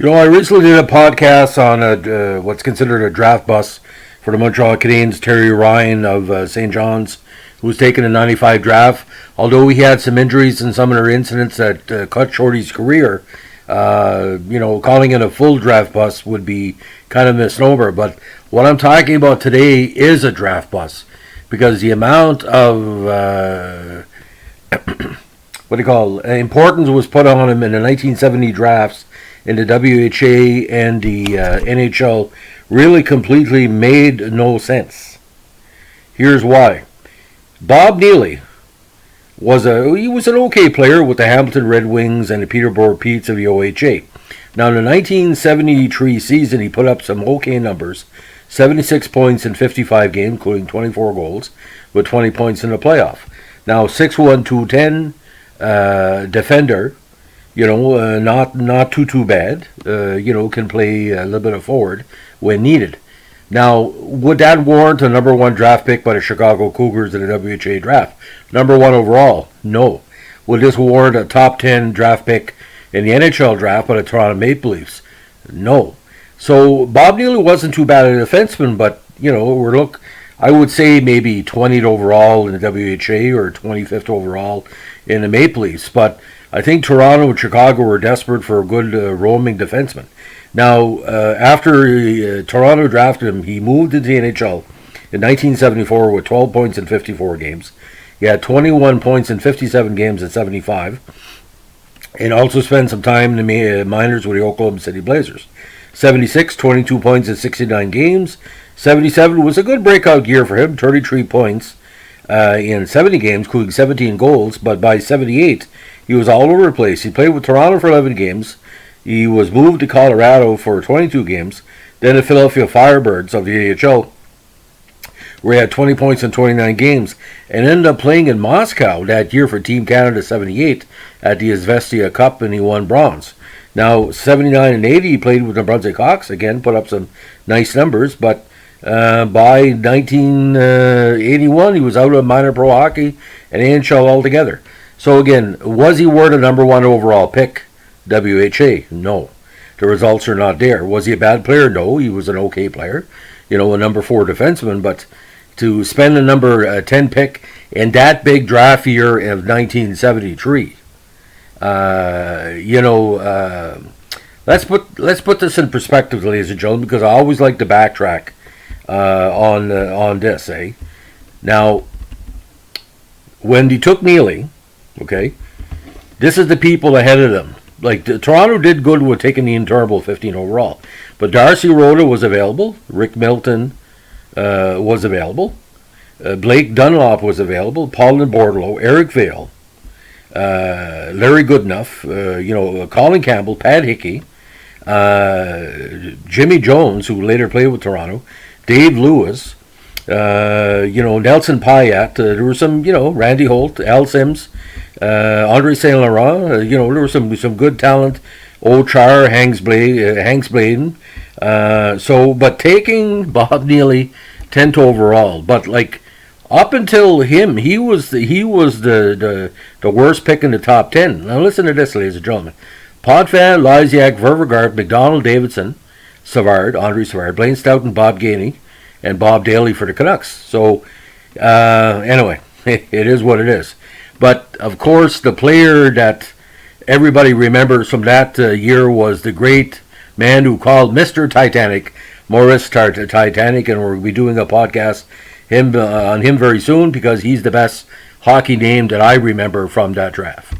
I recently did a podcast on what's considered a draft bust for the Montreal Canadiens, Terry Ryan of St. John's, who was taken in '95 draft. Although he had some injuries and some other incidents that cut short his career, calling it a full draft bust would be kind of a misnomer. But what I'm talking about today is a draft bust because the amount of importance was put on him in the 1970 drafts in the WHA and the NHL really completely made no sense. Here's why. Bob Neely was an okay player with the Hamilton Red Wings and the Peterborough Petes of the OHA. Now in the 1973 season he put up some okay numbers, 76 points in 55 games, including 24 goals, with 20 points in the playoff. Now 6'1", 210 defender, not too bad. Can play a little bit of forward when needed. Now, would that warrant a number one draft pick by the Chicago Cougars in the WHA draft? Number one overall? No. Would this warrant a top 10 draft pick in the NHL draft by the Toronto Maple Leafs? No. So Bob Neely wasn't too bad a defenseman, but I would say maybe 20th overall in the WHA or 25th overall in the Maple Leafs. But I think Toronto and Chicago were desperate for a good roaming defenseman. Now, after Toronto drafted him, he moved into the NHL in 1974 with 12 points in 54 games. He had 21 points in 57 games in 75, and also spent some time in the minors with the Oklahoma City Blazers. 76, 22 points in 69 games. 77 was a good breakout year for him, 33 points in 70 games, including 17 goals, but by 78, he was all over the place. He played with Toronto for 11 games. He was moved to Colorado for 22 games, then the Philadelphia Firebirds of the AHL, where he had 20 points in 29 games, and ended up playing in Moscow that year for Team Canada 78 at the Izvestia Cup, and he won bronze. Now, 79 and 80, he played with the Brunswick Hawks, again, put up some nice numbers, but by 1981, he was out of minor pro hockey and NHL altogether. So again, was he worth a number one overall pick? WHA? No. The results are not there. Was he a bad player? No, he was an okay player. A number 4 defenseman, but to spend a number 10 pick in that big draft year of 1973, let's put this in perspective, ladies and gentlemen, because I always like to backtrack on this. Now, when they took Neely, okay, this is the people ahead of them. Like, Toronto did good with taking the Turnbull 15 overall. But Darcy Rhoda was available. Rick Milton was available. Blake Dunlop was available. Paulin Bordelot, Eric Vale, Larry Goodenough, Colin Campbell, Pat Hickey, Jimmy Jones, who later played with Toronto, Dave Lewis, Nelson Payette. There were some, Randy Holt, Al Sims, Andre Saint Laurent. There was some good talent. Ochar, Hanks Bladen. But taking Bob Neely 10th overall, but like up until him, he was the worst pick in the top 10. Now listen to this, ladies and gentlemen: Potvin, Lysiak, Ververgaard, McDonald, Davidson, Savard, Andre Savard, Blaine Stoughton, Bob Gainey, and Bob Daly for the Canucks. So anyway, it is what it is. But of course, the player that everybody remembers from that year was the great man who called Mr. Titanic, Maurice Titanic, and we'll be doing a podcast on him very soon because he's the best hockey name that I remember from that draft.